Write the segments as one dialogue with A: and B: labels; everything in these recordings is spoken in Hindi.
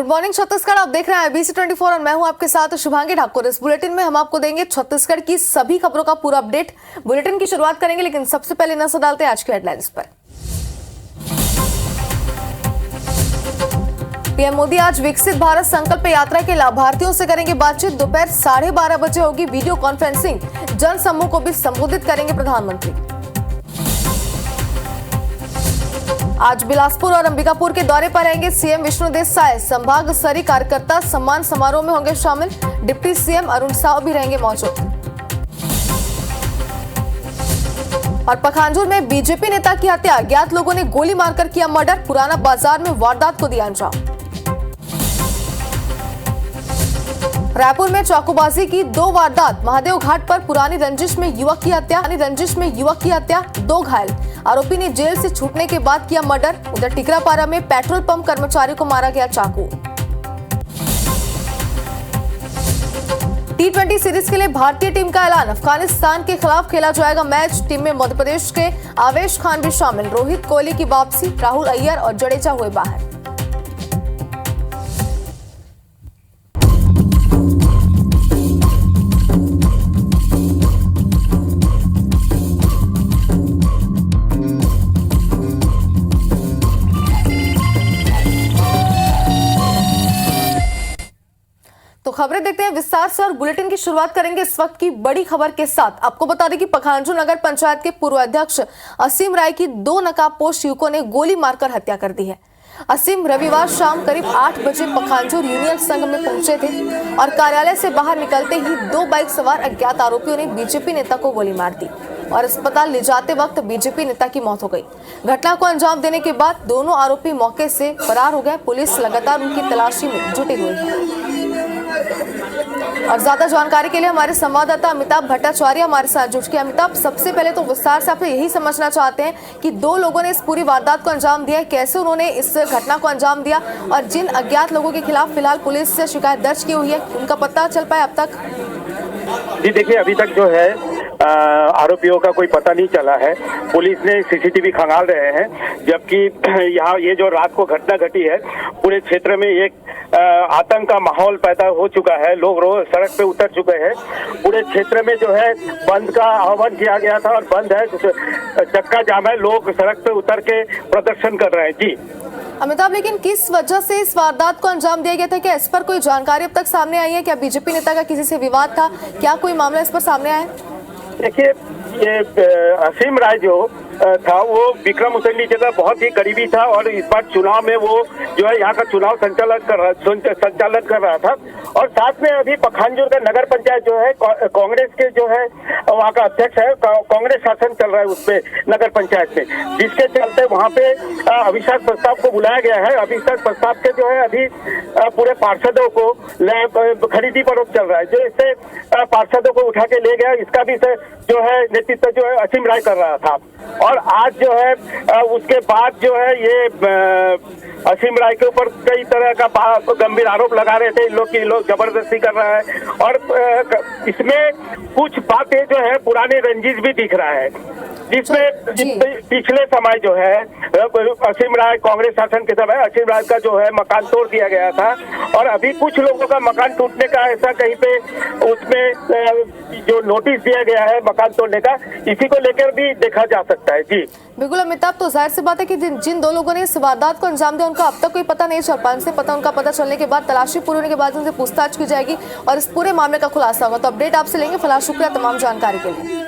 A: गुड मॉर्निंग छत्तीसगढ़, आप देख रहे हैं आईबीसी 24 और मैं हूं आपके साथ शुभांगी ठाकुर। इस बुलेटिन में हम आपको देंगे छत्तीसगढ़ की सभी खबरों का पूरा अपडेट। बुलेटिन की शुरुआत करेंगे, लेकिन सबसे पहले नजर डालते हैं आज की हेडलाइंस पर। पीएम मोदी आज विकसित भारत संकल्प यात्रा के लाभार्थियों से करेंगे बातचीत। दोपहर 12:30 बजे होगी वीडियो कॉन्फ्रेंसिंग। जनसमूह को भी संबोधित करेंगे प्रधानमंत्री। आज बिलासपुर और अंबिकापुर के दौरे पर रहेंगे सीएम विष्णुदेव साय। संभाग स्तरीय कार्यकर्ता सम्मान समारोह में होंगे शामिल। डिप्टी सीएम अरुण साव भी रहेंगे मौजूद। और पखांजूर में बीजेपी नेता की हत्या, अज्ञात लोगों ने गोली मारकर किया मर्डर। पुराना बाजार में वारदात को दिया अंजाम। रायपुर में चाकूबाजी की 2 वारदात। महादेव घाट पर पुरानी रंजिश में युवक की हत्या, 2 घायल। आरोपी ने जेल से छूटने के बाद किया मर्डर। उधर टिकरापारा में पेट्रोल पंप कर्मचारी को मारा गया चाकू। T20 सीरीज के लिए भारतीय टीम का ऐलान। अफगानिस्तान के खिलाफ खेला जाएगा मैच। टीम में मध्य प्रदेश के आवेश खान भी शामिल। रोहित कोहली की वापसी, राहुल अय्यर और जडेजा हुए बाहर। तो खबरें देखते हैं विस्तार से और बुलेटिन की शुरुआत करेंगे इस वक्त की बड़ी खबर के साथ। आपको बता दें कि पखांजूर नगर पंचायत के पूर्व अध्यक्ष असीम राय की 2 नकाबपोश युवकों ने गोली मारकर हत्या कर दी है। असीम रविवार शाम करीब 8 बजे पखांजूर यूनियन संघ में पहुंचे थे और कार्यालय से बाहर निकलते ही 2 बाइक सवार अज्ञात आरोपियों ने बीजेपी नेता को गोली मार दी और अस्पताल ले जाते वक्त बीजेपी नेता की मौत हो गई। घटना को अंजाम देने के बाद दोनों आरोपी मौके से फरार हो गए। पुलिस लगातार उनकी तलाशी में जुटी हुई है। और ज्यादा जानकारी के लिए हमारे संवाददाता अमिताभ भट्टाचार्य हमारे साथ जुड़ गए। अमिताभ, सबसे पहले तो विस्तार से आपसे यही समझना चाहते हैं कि 2 लोगों ने इस पूरी वारदात को अंजाम दिया है, कैसे उन्होंने इस घटना को अंजाम दिया और जिन अज्ञात लोगों के खिलाफ फिलहाल पुलिस से शिकायत दर्ज की हुई है, उनका पता चल पाया अब तक?
B: जी देखिए, अभी तक जो है आरोपियों का कोई पता नहीं चला है। पुलिस ने सीसीटीवी खंगाल रहे हैं, जबकि यहाँ ये जो रात को घटना घटी है, पूरे क्षेत्र में एक आतंक का माहौल पैदा हो चुका है। लोग रोज सड़क पे उतर चुके हैं। पूरे क्षेत्र में जो है बंद का आह्वान किया गया था और बंद है, चक्का जाम है। लोग सड़क पे उतर के प्रदर्शन कर रहे हैं। जी
A: अमिताभ, लेकिन किस वजह से इस वारदात को अंजाम दिया गया था? क्या इस पर कोई जानकारी अब तक सामने आई है? क्या बीजेपी नेता का किसी से विवाद था? क्या कोई मामला इस पर सामने आया है?
B: देखिए, ये असीम राय जो था वो विक्रम उसेंडी जगह बहुत ही करीबी था और इस बार चुनाव में वो जो है यहाँ का चुनाव संचालन कर रहा था। और साथ में अभी पखांजूर का नगर पंचायत जो है कांग्रेस के जो है वहाँ का अध्यक्ष है। कांग्रेस शासन चल रहा है उसपे नगर पंचायत में, जिसके चलते वहाँ पे अविश्वास प्रस्ताव को बुलाया गया है। अविश्वास प्रस्ताव के जो है अभी पूरे पार्षदों को खरीदी फरोख्त चल रहा है, जो इससे पार्षदों को उठा के ले गया। इसका भी जो है नेतृत्व जो है असीम राय कर रहा था। और आज जो है उसके बाद जो है ये असीम राय के ऊपर कई तरह का गंभीर आरोप लगा रहे थे। इन लोग जबरदस्ती कर रहा है और इसमें कुछ बातें जो है पुराने रंजिश भी दिख रहा है, जिसमें पिछले समय जो है असीम राय कांग्रेस शासन के समय असीम राय का जो है मकान तोड़ दिया गया था और अभी कुछ लोगों का मकान टूटने का ऐसा कहीं पे उसमें जो नोटिस दिया गया है मकान तोड़ने का, इसी को लेकर भी देखा जा सकता है। जी
A: बिल्कुल अमिताभ, तो जाहिर सी बात है कि जिन 2 लोगों ने इस वारदात को अंजाम दिया उनका अब तक कोई पता नहीं चल पाया। उनसे उनका पता चलने के बाद तलाशी पूरी होने के बाद उनसे पूछताछ की जाएगी और इस पूरे मामले का खुलासा होगा। तो अपडेट आपसे लेंगे। फिलहाल शुक्रिया तमाम जानकारी के लिए।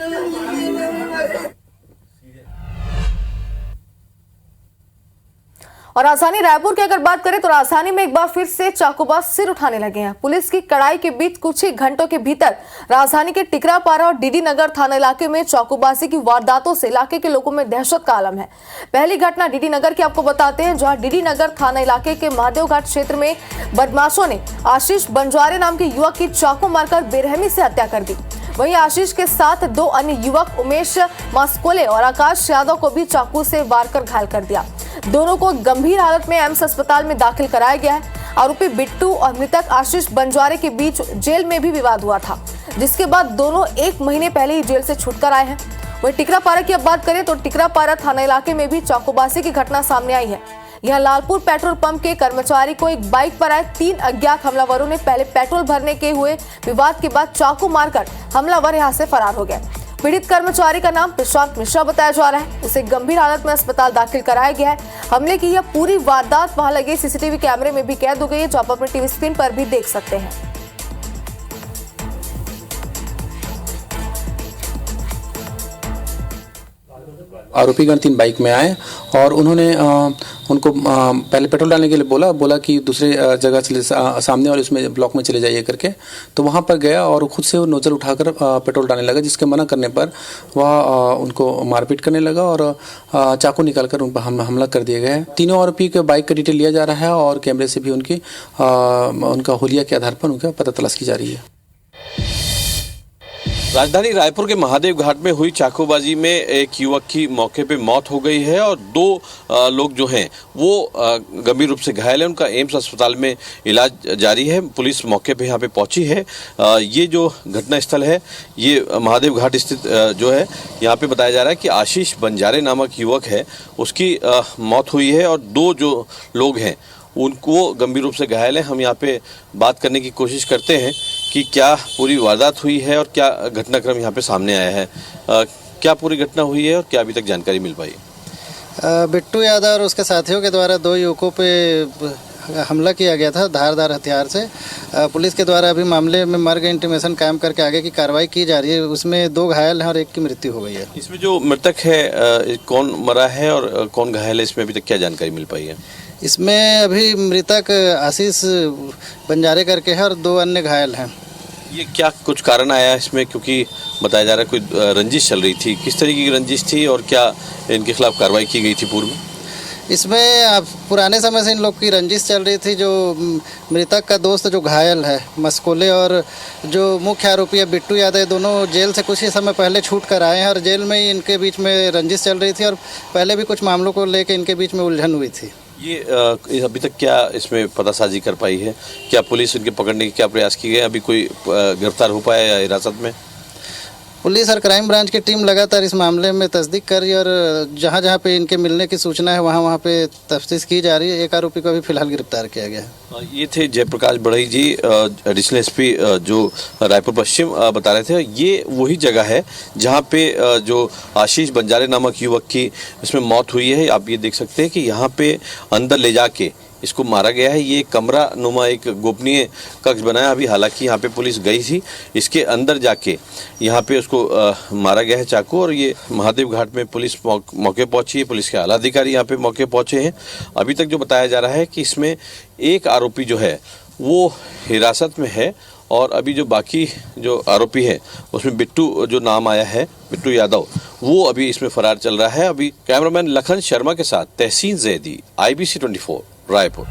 A: और राजधानी रायपुर की अगर बात करें तो राजधानी में एक बार फिर से चाकूबाज सिर उठाने लगे हैं। पुलिस की कड़ाई के बीच कुछ ही घंटों के भीतर राजधानी के टिकरापारा और डीडी नगर थाना इलाके में चाकूबाजी की वारदातों से इलाके के लोगों में दहशत का आलम है। पहली घटना डीडी नगर की आपको बताते हैं, जहां डीडी नगर थाना इलाके के महादेव घाट क्षेत्र में बदमाशों ने आशीष बंजारे नाम के युवक की चाकू मारकर बेरहमी से हत्या कर दी। वहीं आशीष के साथ 2 अन्य युवक उमेश मास्कोले और आकाश यादव को भी चाकू से वार कर घायल कर दिया। दोनों को गंभीर हालत में एम्स अस्पताल में दाखिल कराया गया है। आरोपी बिट्टू और मृतक आशीष बंजारे के बीच जेल में भी विवाद हुआ था, जिसके बाद दोनों 1 महीने पहले ही जेल से छूटकर आए हैं। वहीं टिकरापारा की अब बात करें तो टिकरापारा थाना इलाके में भी चाकूबाजी की घटना सामने आई है। यहां लालपुर पेट्रोल पंप के कर्मचारी को एक बाइक पर आए 3 अज्ञात हमलावरों ने पहले पेट्रोल भरने के हुए विवाद के बाद चाकू मारकर हमलावर यहां से फरार हो गए। पीड़ित कर्मचारी का नाम प्रशांत मिश्रा बताया जा रहा है। उसे गंभीर हालत में अस्पताल दाखिल कराया गया है। हमले की यह पूरी वारदात वहां लगे सीसीटीवी कैमरे में भी कैद हो गई है, जो आप अपने टीवी स्क्रीन पर भी देख सकते हैं।
C: आरोपीगण 3 बाइक में आए और उन्होंने उनको पहले पेट्रोल डालने के लिए बोला कि दूसरे जगह चले सामने और इसमें ब्लॉक में चले जाइए करके। तो वहाँ पर गया और खुद से वो नोजल उठाकर पेट्रोल डालने लगा, जिसके मना करने पर वह उनको मारपीट करने लगा और चाकू निकालकर उन पर हमला कर दिया गया है। तीनों आरोपी के बाइक का डिटेल लिया जा रहा है और कैमरे से भी उनका हुलिया के आधार पर उनका पता तलाश की जा रही है।
D: राजधानी रायपुर के महादेव घाट में हुई चाकूबाजी में एक युवक की मौके पे मौत हो गई है और 2 लोग जो हैं वो गंभीर रूप से घायल हैं। उनका एम्स अस्पताल में इलाज जारी है। पुलिस मौके पे यहाँ पे पहुंची है। ये जो घटना स्थल है ये महादेव घाट स्थित जो है, यहाँ पे बताया जा रहा है कि आशीष बंजारे नामक युवक है, उसकी मौत हुई है और 2 जो लोग हैं उनको गंभीर रूप से घायल है। हम यहाँ पे बात करने की कोशिश करते हैं कि क्या पूरी वारदात हुई है और क्या घटनाक्रम यहाँ पे सामने आया है, क्या पूरी घटना हुई है और क्या अभी तक जानकारी मिल पाई।
E: बिट्टू यादव और उसके साथियों के द्वारा 2 युवकों पे हमला किया गया था धारदार हथियार से। पुलिस के द्वारा अभी मामले में मर्ग इंटीमेशन कायम करके आगे की कार्रवाई की जा रही है। उसमें 2 घायल हैं और 1 की मृत्यु हो गई है।
D: इसमें जो मृतक है कौन मरा है और कौन घायल है, इसमें अभी तक क्या जानकारी मिल पाई है।
E: इसमें अभी मृतक आशीष बंजारे करके है और 2 अन्य घायल हैं।
D: ये क्या कुछ कारण आया इसमें, क्योंकि बताया जा रहा है कोई रंजिश चल रही थी, किस तरीके की रंजिश थी और क्या इनके खिलाफ कार्रवाई की गई थी पूर्व में।
E: इसमें पुराने समय से इन लोग की रंजिश चल रही थी। जो मृतक का दोस्त जो घायल है मस्कोले और जो मुख्य आरोपी है बिट्टू यादव, दोनों जेल से कुछ ही समय पहले छूट कर आए हैं और जेल में ही इनके बीच में रंजिश चल रही थी और पहले भी कुछ मामलों को लेकर इनके बीच में उलझन हुई थी।
D: ये अभी तक क्या इसमें पतासाजी कर पाई है, क्या पुलिस इनके पकड़ने के क्या प्रयास किए गए, अभी कोई गिरफ्तार हो पाया या हिरासत में।
E: पुलिस और क्राइम ब्रांच की टीम लगातार इस मामले में तस्दीक कर रही है और जहां जहां पे इनके मिलने की सूचना है वहां पे तफ्तीश की जा रही है। 1 आरोपी को भी फिलहाल गिरफ्तार किया गया है।
D: ये थे जयप्रकाश बढ़ई जी, एडिशनल एसपी जो रायपुर पश्चिम बता रहे थे। ये वही जगह है जहां पे जो आशीष बंजारे नामक युवक की इसमें मौत हुई है। आप ये देख सकते हैं कि यहाँ पे अंदर ले जाके इसको मारा गया है। ये कमरा नुमा एक गोपनीय कक्ष बनाया। अभी हालांकि यहाँ पे पुलिस गई थी, इसके अंदर जाके यहाँ पे उसको मारा गया है चाकू। और ये महादेव घाट में पुलिस मौके पहुंची है, पुलिस के आला अधिकारी यहाँ पे मौके पहुंचे हैं। अभी तक जो बताया जा रहा है कि इसमें 1 आरोपी जो है वो हिरासत में है और अभी जो बाकी जो आरोपी है उसमें बिट्टू जो नाम आया है, बिट्टू यादव, वो अभी इसमें फरार चल रहा है। अभी कैमरामैन लखन शर्मा के साथ तहसीन जैदी, IBC 24 रायपुर।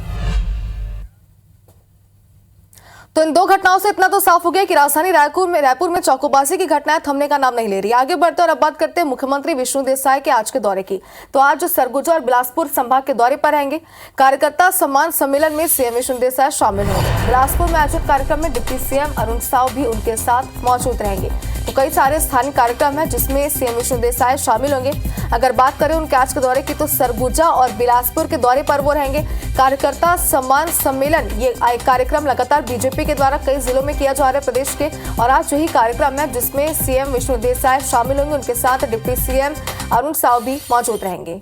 A: तो इन 2 घटनाओं से इतना तो साफ हो गया कि राजधानी रायपुर में चाकूबाजी की घटनाएं थमने का नाम नहीं ले रही। आगे बढ़ते और अब बात करते हैं मुख्यमंत्री विष्णु देसाई के आज के दौरे की। तो आज सरगुजा और बिलासपुर संभाग के दौरे पर रहेंगे। कार्यकर्ता सम्मान सम्मेलन में सीएम विष्णु देसाई शामिल होंगे। बिलासपुर में आयोजित कार्यक्रम में डिप्टी सीएम अरुण साव भी उनके साथ मौजूद रहेंगे। तो कई सारे स्थानीय कार्यक्रम हैं जिसमें सीएम विष्णु देसाई शामिल होंगे। अगर बात करें उनके आज के दौरे की तो सरगुजा और बिलासपुर के दौरे पर वो रहेंगे। कार्यकर्ता सम्मान सम्मेलन ये कार्यक्रम लगातार बीजेपी के द्वारा कई जिलों में किया जा रहा है प्रदेश के, और आज यही कार्यक्रम है जिसमें सीएम विष्णु देसाई शामिल होंगे। उनके साथ डिप्टी सीएम अरुण साव भी मौजूद रहेंगे।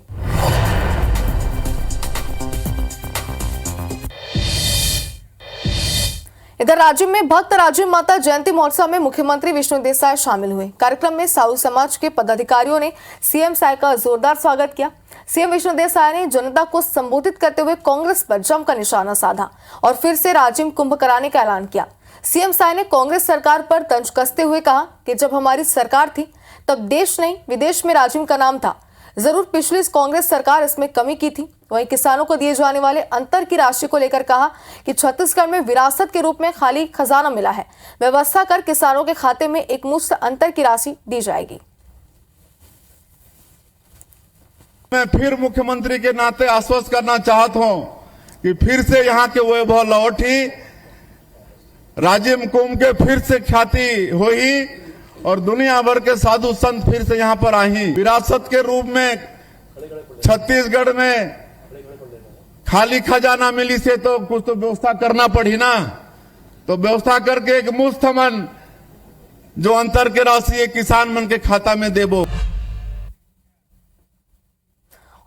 A: इधर राज्य में भक्त राजीव माता जयंती महोत्सव में मुख्यमंत्री विष्णु देसाई शामिल हुए। कार्यक्रम में साहू समाज के पदाधिकारियों ने सीएम साई का जोरदार स्वागत किया। सीएम विष्णु देसाई ने जनता को संबोधित करते हुए कांग्रेस पर जमकर निशाना साधा और फिर से राजिम कुंभ कराने का ऐलान किया। सीएम साई ने कांग्रेस सरकार पर तंज कसते हुए कहा कि जब हमारी सरकार थी तब देश नहीं विदेश में राजिम का नाम था। जरूर पिछली कांग्रेस सरकार इसमें कमी की थी। वहीं किसानों को दिए जाने वाले अंतर की राशि को लेकर कहा कि छत्तीसगढ़ में विरासत के रूप में खाली खजाना मिला है, व्यवस्था कर किसानों के खाते में एक मुश्त अंतर की राशि दी जाएगी।
F: मैं फिर मुख्यमंत्री के नाते आश्वस्त करना चाहता हूं कि फिर से यहां के वैभव लौटी, राजिम कुंभ के फिर से ख्याति हुई और दुनिया भर के साधु संत फिर से यहाँ पर आए। विरासत के रूप में छत्तीसगढ़ में खाली खजाना मिली से तो कुछ तो व्यवस्था करना पड़ी ना, तो व्यवस्था करके एक मुफ्त मन जो अंतर के राशि किसान मन के खाता में देबो।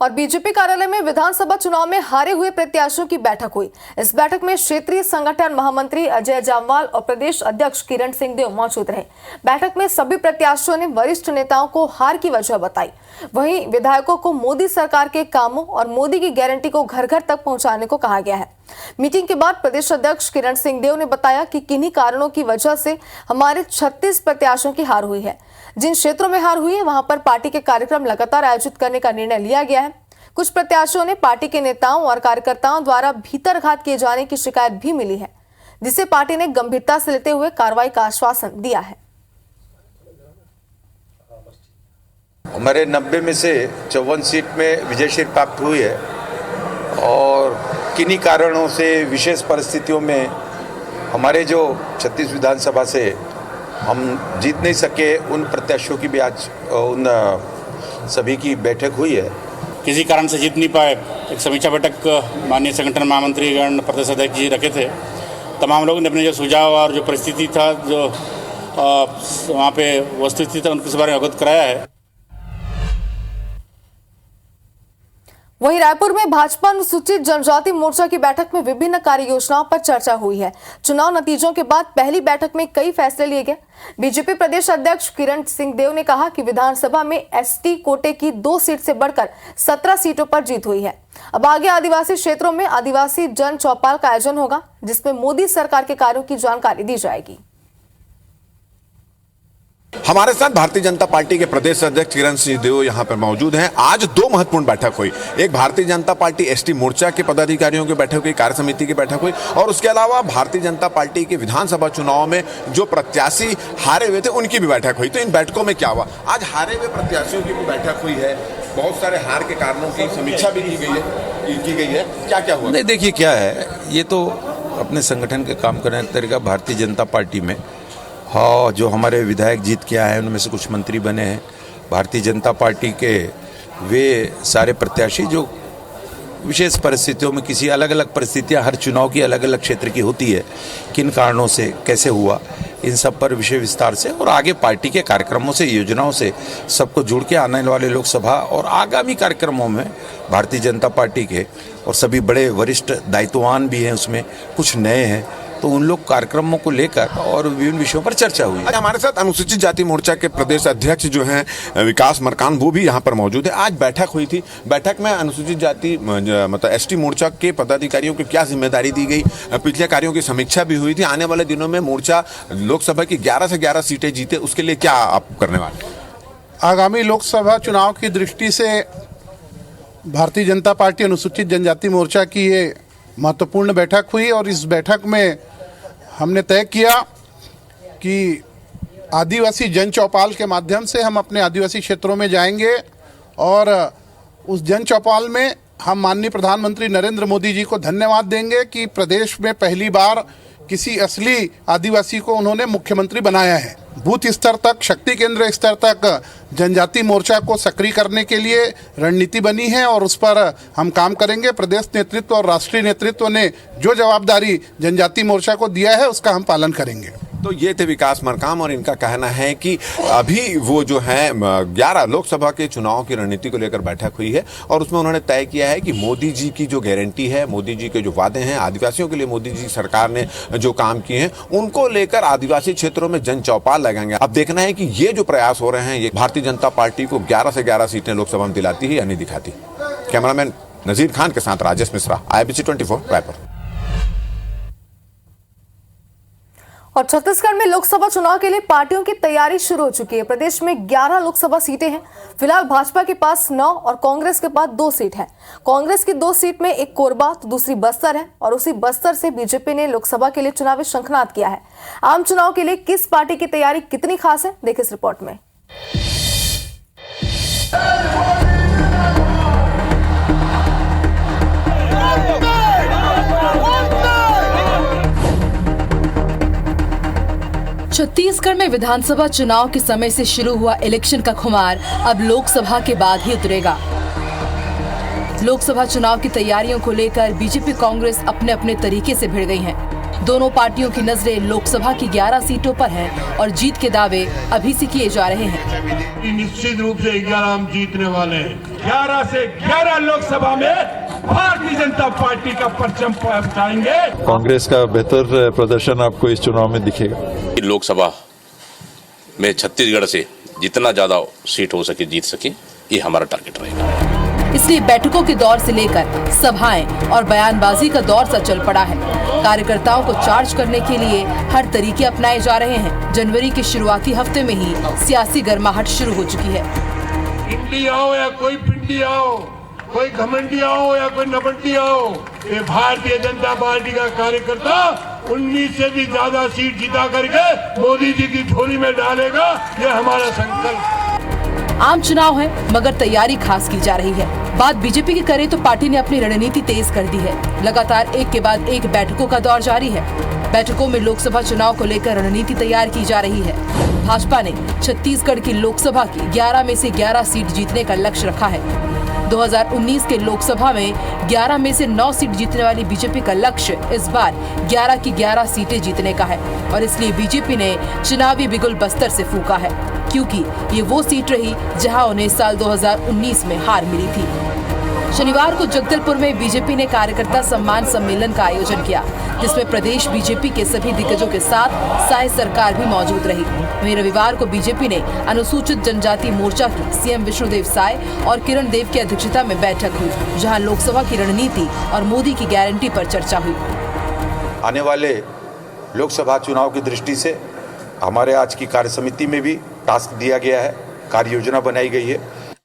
A: और बीजेपी कार्यालय में विधानसभा चुनाव में हारे हुए प्रत्याशियों की बैठक हुई। इस बैठक में क्षेत्रीय संगठन महामंत्री अजय जामवाल और प्रदेश अध्यक्ष किरण सिंहदेव मौजूद रहे। बैठक में सभी प्रत्याशियों ने वरिष्ठ नेताओं को हार की वजह बताई। वहीं विधायकों को मोदी सरकार के कामों और मोदी की गारंटी को घर घर तक पहुंचाने को कहा गया है। मीटिंग के बाद प्रदेश अध्यक्ष किरण सिंहदेव ने बताया कि किन्हीं कारणों की वजह से हमारे 36 प्रत्याशियों की हार हुई है। जिन क्षेत्रों में हार हुई है वहां पर पार्टी के कार्यक्रम लगातार आयोजित करने का निर्णय लिया गया है। कुछ प्रत्याशियों ने पार्टी के नेताओं और कार्यकर्ताओं द्वारा भीतरघात किए जाने की शिकायत भी मिली है, जिसे पार्टी ने गंभीरता से लेते हुए कार्रवाई का आश्वासन दिया है।
G: हमारे 90 में से 54 सीट में विजयश्री प्राप्त हुई है और किन्हीं कारणों से विशेष परिस्थितियों में हमारे जो 36 विधानसभा से हम जीत नहीं सके, उन प्रत्याशियों की भी आज उन सभी की बैठक हुई है।
H: किसी कारण से जीत नहीं पाए, एक समीक्षा बैठक माननीय संगठन महामंत्रीगण प्रदेश अध्यक्ष जी रखे थे। तमाम लोगों ने अपने जो सुझाव और जो परिस्थिति था, जो वहाँ पे वस्तुस्थिति था, उनके बारे में अवगत कराया है।
A: वहीं रायपुर में भाजपा अनुसूचित जनजाति मोर्चा की बैठक में विभिन्न कार्य योजनाओं पर चर्चा हुई है। चुनाव नतीजों के बाद पहली बैठक में कई फैसले लिए गए। बीजेपी प्रदेश अध्यक्ष किरण सिंहदेव ने कहा कि विधानसभा में एसटी कोटे की 2 सीट से बढ़कर 17 सीटों पर जीत हुई है। अब आगे आदिवासी क्षेत्रों में आदिवासी जन चौपाल का आयोजन होगा, जिसमें मोदी सरकार के कार्यों की जानकारी दी जाएगी।
I: हमारे साथ भारतीय जनता पार्टी के प्रदेश अध्यक्ष किरण सिंहदेव यहाँ पर मौजूद हैं। आज 2 महत्वपूर्ण बैठक हुई। एक भारतीय जनता पार्टी एसटी मोर्चा के पदाधिकारियों की बैठक हुई, कार्य समिति की बैठक हुई, और उसके अलावा भारतीय जनता पार्टी के विधानसभा चुनाव में जो प्रत्याशी हारे हुए थे उनकी भी बैठक हुई। तो इन बैठकों में क्या हुआ? आज हारे हुए प्रत्याशियों की भी बैठक हुई है, बहुत सारे हार के कारणों की समीक्षा भी की गई है। क्या क्या हुआ?
G: नहीं, देखिए क्या है, ये तो अपने संगठन के काम करने का तरीका भारतीय जनता पार्टी में। हाँ, जो हमारे विधायक जीत के आए हैं उनमें से कुछ मंत्री बने हैं। भारतीय जनता पार्टी के वे सारे प्रत्याशी जो विशेष परिस्थितियों में, किसी अलग अलग परिस्थितियां हर चुनाव की अलग अलग क्षेत्र की होती है, किन कारणों से कैसे हुआ, इन सब पर विषय विस्तार से और आगे पार्टी के कार्यक्रमों से, योजनाओं से सबको जुड़ के आने वाले लोकसभा और आगामी कार्यक्रमों में भारतीय जनता पार्टी के और सभी बड़े वरिष्ठ दायित्ववान भी हैं, उसमें कुछ नए हैं, तो उन लोग कार्यक्रमों को लेकर और विभिन्न विषयों पर चर्चा हुई।
I: आज हमारे साथ अनुसूचित जाति मोर्चा के प्रदेश अध्यक्ष जो हैं विकास मरकान, वो भी यहाँ पर मौजूद है। आज बैठक हुई थी। बैठक में अनुसूचित जाति मतलब एसटी मोर्चा के पदाधिकारियों को क्या जिम्मेदारी दी गई, पिछले कार्यों की समीक्षा भी हुई थी। आने वाले दिनों में मोर्चा लोकसभा की 11 से 11 सीटें जीते, उसके लिए क्या आप करने वाले?
J: आगामी लोकसभा चुनाव की दृष्टि से भारतीय जनता पार्टी अनुसूचित जनजाति मोर्चा की ये महत्वपूर्ण बैठक हुई और इस बैठक में हमने तय किया कि आदिवासी जन चौपाल के माध्यम से हम अपने आदिवासी क्षेत्रों में जाएंगे और उस जन चौपाल में हम माननीय प्रधानमंत्री नरेंद्र मोदी जी को धन्यवाद देंगे कि प्रदेश में पहली बार किसी असली आदिवासी को उन्होंने मुख्यमंत्री बनाया है। बूथ स्तर तक, शक्ति केंद्र स्तर तक जनजाति मोर्चा को सक्रिय करने के लिए रणनीति बनी है और उस पर हम काम करेंगे। प्रदेश नेतृत्व और राष्ट्रीय नेतृत्व ने जो जवाबदारी जनजाति मोर्चा को दिया है उसका हम पालन करेंगे।
I: तो ये थे विकास मरकाम और इनका कहना है कि अभी वो जो है 11 लोकसभा के चुनाव की रणनीति को लेकर बैठक हुई है और उसमें उन्होंने तय किया है कि मोदी जी की जो गारंटी है, मोदी जी के जो वादे हैं, आदिवासियों के लिए मोदी जी सरकार ने जो काम किए हैं उनको लेकर आदिवासी क्षेत्रों में जन चौपाल लगाएंगे। अब देखना है कि ये जो प्रयास हो रहे हैं ये भारतीय जनता पार्टी को 11 से 11 सीटें लोकसभा में दिलाती है या नहीं दिखाती। कैमरामैन नजीर खान के साथ राजेश मिश्रा, IBC 24 रायपुर।
A: और छत्तीसगढ़ में लोकसभा चुनाव के लिए पार्टियों की तैयारी शुरू हो चुकी है। प्रदेश में 11 लोकसभा सीटें हैं। फिलहाल भाजपा के पास 9 और कांग्रेस के पास 2 सीट है। कांग्रेस की 2 सीट में एक कोरबा तो दूसरी बस्तर है और उसी बस्तर से बीजेपी ने लोकसभा के लिए चुनावी शंखनाद किया है। आम चुनाव के लिए किस पार्टी की तैयारी कितनी खास है, देखिए इस रिपोर्ट में।
K: छत्तीसगढ़ में विधानसभा चुनाव के समय से शुरू हुआ इलेक्शन का खुमार अब लोकसभा के बाद ही उतरेगा। लोकसभा चुनाव की तैयारियों को लेकर बीजेपी कांग्रेस अपने अपने तरीके से भिड़ गई हैं। दोनों पार्टियों की नजरें लोकसभा की 11 सीटों पर हैं और जीत के दावे अभी से किए जा रहे हैं।
F: निश्चित रूप से 11 हम जीतने वाले हैं। 11 से 11 लोकसभा में भारतीय जनता पार्टी का परचम फहराएंगे।
L: कांग्रेस का बेहतर प्रदर्शन आपको इस चुनाव में दिखेगा।
M: लोकसभा में छत्तीसगढ़ से जितना ज्यादा सीट हो सके जीत सके, ये हमारा टारगेट रहेगा।
K: इसलिए बैठकों के दौर से लेकर सभाएं और बयानबाजी का दौर सा चल पड़ा है। कार्यकर्ताओं को चार्ज करने के लिए हर तरीके अपनाए जा रहे हैं। जनवरी के शुरुआती हफ्ते में ही सियासी गर्माहट शुरू हो चुकी है।
F: इंडी आओ या कोई पिंडी आओ, कोई घमंडी आओ या कोई नबंडी आओ, ये भारतीय जनता पार्टी का कार्यकर्ता 19 से भी ज्यादा सीट जीता करके मोदी जी की झोली में डालेगा, ये हमारा संकल्प।
K: आम चुनाव है मगर तैयारी खास की जा रही है। बात बीजेपी की करे तो पार्टी ने अपनी रणनीति तेज कर दी है। लगातार एक के बाद एक बैठकों का दौर जारी है। बैठकों में लोकसभा चुनाव को लेकर रणनीति तैयार की जा रही है। भाजपा ने छत्तीसगढ़ की लोकसभा की 11 में से 11 सीट जीतने का लक्ष्य रखा है। 2019 के लोकसभा में 11 में से 9 सीट जीतने वाली बीजेपी का लक्ष्य इस बार 11 की 11 सीटें जीतने का है और इसलिए बीजेपी ने चुनावी बिगुल बस्तर से फूंका है, क्योंकि ये वो सीट रही जहां उन्हें साल 2019 में हार मिली थी। शनिवार को जगदलपुर में बीजेपी ने कार्यकर्ता सम्मान सम्मेलन का आयोजन किया, जिसमें प्रदेश बीजेपी के सभी दिग्गजों के साथ साय सरकार भी मौजूद रही। वहीं रविवार को बीजेपी ने अनुसूचित जनजाति मोर्चा की सीएम विष्णुदेव साय और किरण देव की अध्यक्षता में बैठक हुई, जहां लोकसभा की रणनीति और मोदी की गारंटी पर चर्चा हुई।
G: आने वाले लोकसभा चुनाव की दृष्टि से हमारे आज की कार्य समिति में भी टास्क दिया गया है, कार्य योजना बनाई गई है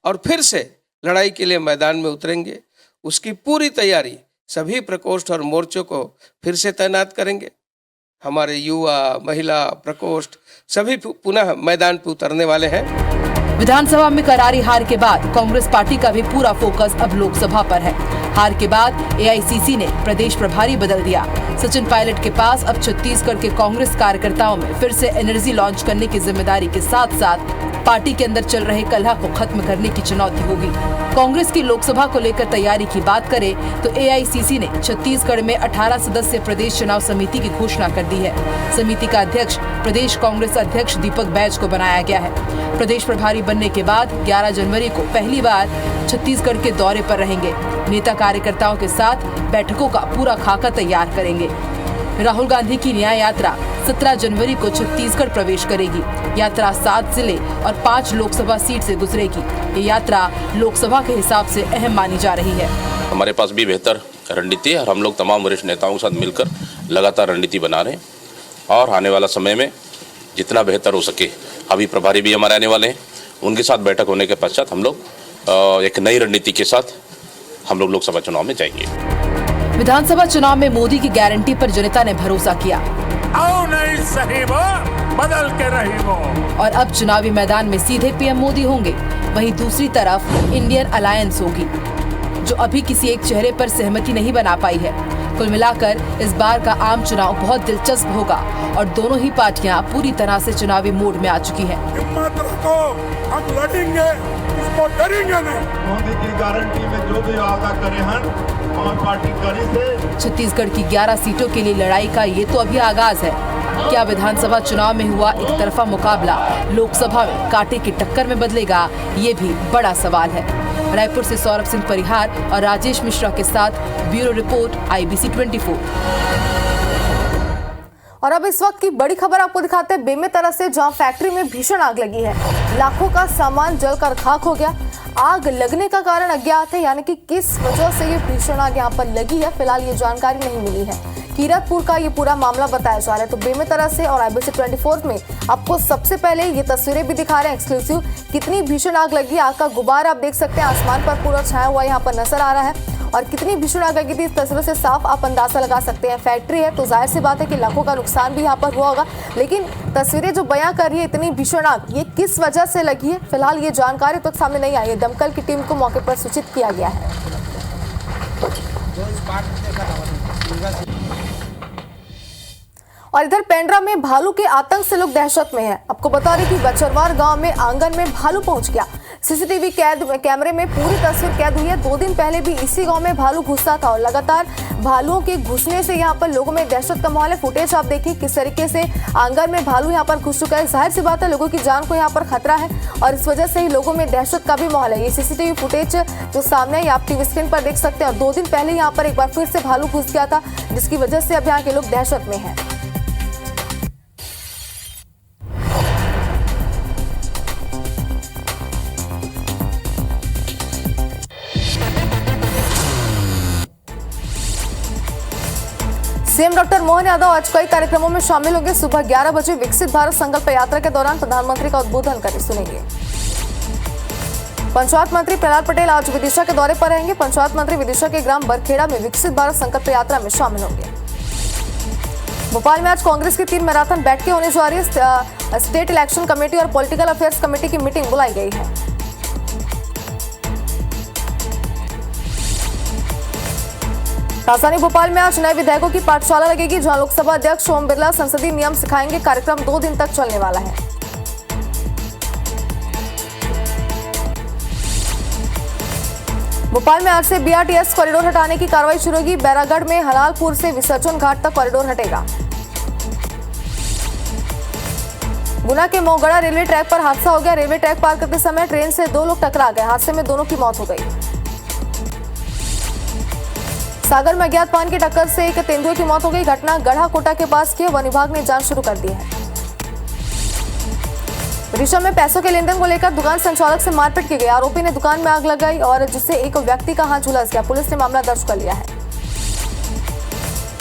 N: और फिर से लड़ाई के लिए मैदान में उतरेंगे। उसकी पूरी तैयारी सभी प्रकोष्ठ और मोर्चों को फिर से तैनात करेंगे। हमारे युवा, महिला प्रकोष्ठ सभी पुनः मैदान पर उतरने वाले हैं।
K: विधानसभा में करारी हार के बाद कांग्रेस पार्टी का भी पूरा फोकस अब लोकसभा पर है। हार के बाद एआईसीसी ने प्रदेश प्रभारी बदल दिया। सचिन पायलट के पास अब छत्तीसगढ़ के कांग्रेस कार्यकर्ताओं में फिर से एनर्जी लॉन्च करने की जिम्मेदारी के साथ साथ पार्टी के अंदर चल रहे कलह को खत्म करने की चुनौती होगी। कांग्रेस की लोकसभा को लेकर तैयारी की बात करें तो एआईसीसी ने छत्तीसगढ़ में 18 सदस्य प्रदेश चुनाव समिति की घोषणा कर दी है। समिति का अध्यक्ष प्रदेश कांग्रेस अध्यक्ष दीपक बैज को बनाया गया है। प्रदेश प्रभारी बनने के बाद 11 जनवरी को पहली बार छत्तीसगढ़ के दौरे पर रहेंगे। नेता कार्यकर्ताओं के साथ बैठकों का पूरा खाका तैयार करेंगे। राहुल गांधी की न्याय यात्रा 17 जनवरी को छत्तीसगढ़ प्रवेश करेगी। यात्रा 7 जिले और 5 लोकसभा सीट से गुजरेगी। ये यात्रा लोकसभा के हिसाब से अहम मानी जा रही है।
M: हमारे पास भी बेहतर रणनीति है और हम लोग तमाम वरिष्ठ नेताओं के साथ मिलकर लगातार रणनीति बना रहे हैं और आने वाला समय में जितना बेहतर हो सके, अभी प्रभारी भी हमारे आने वाले हैं, उनके साथ बैठक होने के पश्चात हम लोग एक नई रणनीति के साथ हम लोग लोकसभा चुनाव में जाएंगे।
K: विधानसभा चुनाव में मोदी की गारंटी पर जनता ने भरोसा किया।
F: आओ नहीं सही वो, बदल के रही वो।
K: और अब चुनावी मैदान में सीधे पीएम मोदी होंगे। वहीं दूसरी तरफ इंडियन अलायंस होगी, जो अभी किसी एक चेहरे पर सहमति नहीं बना पाई है। कुल मिलाकर इस बार का आम चुनाव बहुत दिलचस्प होगा और दोनों ही पार्टियां पूरी तरह से चुनावी मोड में आ चुकी हैं।
F: हिम्मत रखो, हम लड़ेंगे, इसको डरेंगे नहीं। मोदी की गारंटी में जो भी वादा करे हम पार्टी करी से।
K: छत्तीसगढ़ की 11 सीटों के लिए लड़ाई का ये तो अभी आगाज है। क्या विधानसभा चुनाव में हुआ एक तरफा मुकाबला लोकसभा में कांटे की टक्कर में बदलेगा, ये भी बड़ा सवाल है। रायपुर से सौरभ सिंह परिहार और राजेश मिश्रा के साथ ब्यूरो रिपोर्ट IBC 24।
A: और अब इस वक्त की बड़ी खबर आपको दिखाते हैं बेमेतरा से, जहां फैक्ट्री में भीषण आग लगी है। लाखों का सामान जलकर खाक हो गया। आग लगने का कारण अज्ञात है, यानी कि किस वजह से ये भीषण आग यहाँ पर लगी है, फिलहाल ये जानकारी नहीं मिली है। कीरतपुर का ये पूरा मामला बताया जा रहा है। तो बेमेतरा से और IBC 24 में आपको सबसे पहले ये तस्वीरें भी दिखा रहे हैं एक्सक्लूसिव। कितनी भीषण आग लगी, आग का गुबार आप देख सकते हैं आसमान पर पूरा छाया हुआ यहाँ पर नजर आ रहा है। और कितनी भीषण आग लगी थी, इस तस्वीरों से साफ आप अंदाजा लगा सकते हैं। फैक्ट्री है तो जाहिर सी बात है कि लाखों का नुकसान भी यहाँ पर हुआ होगा, लेकिन तस्वीरें जो बयां कर रही है इतनी भीषण आग, ये किस वजह से लगी है, फिलहाल ये जानकारी तो सामने नहीं आई है। दमकल की टीम को मौके पर सूचित किया गया है। और इधर पेंड्रा में भालू के आतंक से लोग दहशत में हैं। आपको बता दें कि बचरवार गांव में आंगन में भालू पहुंच गया। सीसीटीवी कैमरे में पूरी तस्वीर कैद हुई है। 2 दिन पहले भी इसी गांव में भालू घुसा था और लगातार भालुओं के घुसने से यहां पर लोगों में दहशत का माहौल है। फुटेज आप देखिए किस तरीके से आंगन में भालू यहां पर घुस चुका है। जाहिर सी बात है लोगों की जान को यहां पर खतरा है और इस वजह से ही लोगों में दहशत का भी माहौल है। ये सीसीटीवी फुटेज जो सामने है आप टीवी स्क्रीन पर देख सकते हैं। और 2 दिन पहले यहाँ पर एक बार फिर से भालू घुस गया था, जिसकी वजह से अब यहाँ के लोग दहशत में हैं। सीएम डॉक्टर मोहन यादव आज कई कार्यक्रमों में शामिल होंगे। सुबह 11 बजे विकसित भारत संकल्प यात्रा के दौरान प्रधानमंत्री का उद्बोधन करें, सुनेंगे। पंचायत मंत्री प्रहलाद पटेल आज विदिशा के दौरे पर रहेंगे। पंचायत मंत्री विदिशा के ग्राम बरखेड़ा में विकसित भारत संकल्प यात्रा में शामिल होंगे। भोपाल में आज कांग्रेस की 3 मैराथन बैठकें होने जा रही है। स्टेट इलेक्शन कमेटी और पॉलिटिकल अफेयर्स कमेटी की मीटिंग बुलाई गई है। राजधानी भोपाल में आज नए विधायकों की पाठशाला लगेगी, जहां लोकसभा अध्यक्ष ओम बिरला संसदीय नियम सिखाएंगे। कार्यक्रम 2 दिन तक चलने वाला है। भोपाल में आज से बीआरटीएस कॉरिडोर हटाने की कार्रवाई शुरू होगी। बैरागढ़ में हलालपुर से विसर्जन घाट तक कॉरिडोर हटेगा। गुना के मोगड़ा रेलवे ट्रैक पर हादसा हो गया। रेलवे ट्रैक पार करते समय ट्रेन से 2 लोग टकरा गए। हादसे में दोनों की मौत हो गई। सागर में अज्ञात वाहन की टक्कर से एक तेंदुए की मौत हो गई। घटना गढ़ा कोटा के पास की। वन विभाग ने जांच शुरू कर दी है। विदिशा में पैसों के लेन देन को लेकर दुकान संचालक से मारपीट की गई। आरोपी ने दुकान में आग लगाई और जिससे एक व्यक्ति का हाथ झुलस गया। पुलिस ने मामला दर्ज कर लिया है।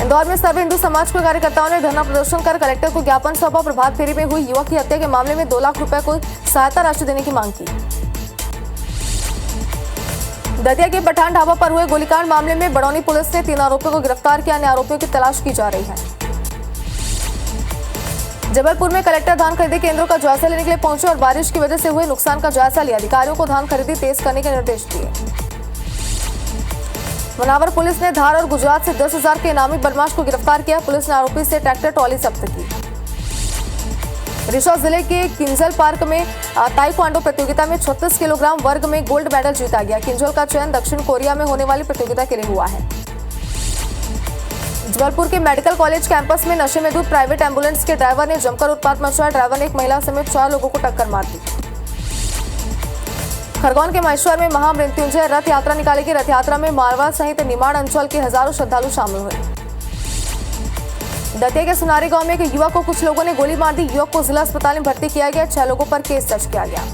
A: इंदौर में सर्व हिंदू समाज के कार्यकर्ताओं ने धरना प्रदर्शन कर कलेक्टर को ज्ञापन सौंपा। प्रभात फेरी में हुई युवक की हत्या के मामले में 2 लाख रुपए को सहायता राशि देने की मांग की। दतिया के पठान ढाबा पर हुए गोलीकांड मामले में बड़ौनी पुलिस ने 3 आरोपियों को गिरफ्तार किया। अन्य आरोपियों की तलाश की जा रही है। जबलपुर में कलेक्टर धान खरीदी केंद्रों का जायजा लेने के लिए पहुंचे और बारिश की वजह से हुए नुकसान का जायजा लिया। अधिकारियों को धान खरीदी तेज करने के निर्देश दिए। मनावर पुलिस ने धार और गुजरात से 10,000 के इनामी बदमाश को गिरफ्तार किया। पुलिस ने आरोपी से ट्रैक्टर ट्रॉली जब्त की। रिशा जिले के किंजल पार्क में ताइक्वांडो प्रतियोगिता में 36 किलोग्राम वर्ग में गोल्ड मेडल जीता गया। किंजल का चयन दक्षिण कोरिया में होने वाली प्रतियोगिता के लिए हुआ है। जबलपुर के मेडिकल कॉलेज कैंपस में नशे में धुत प्राइवेट एम्बुलेंस के ड्राइवर ने जमकर उत्पात मचाया। ड्राइवर ने एक महिला समेत 4 लोगों को टक्कर मार दी। खरगोन के महेश्वर में महामृत्युंजय रथ यात्रा निकाली गई। रथ यात्रा में मारवा सहित निमाड़ अंचल के हजारों श्रद्धालु शामिल हुए। दतिया के सुनारी गांव में एक युवक को कुछ लोगों ने गोली मार दी। युवक को जिला अस्पताल में भर्ती किया गया। 6 लोगों पर केस दर्ज किया गया।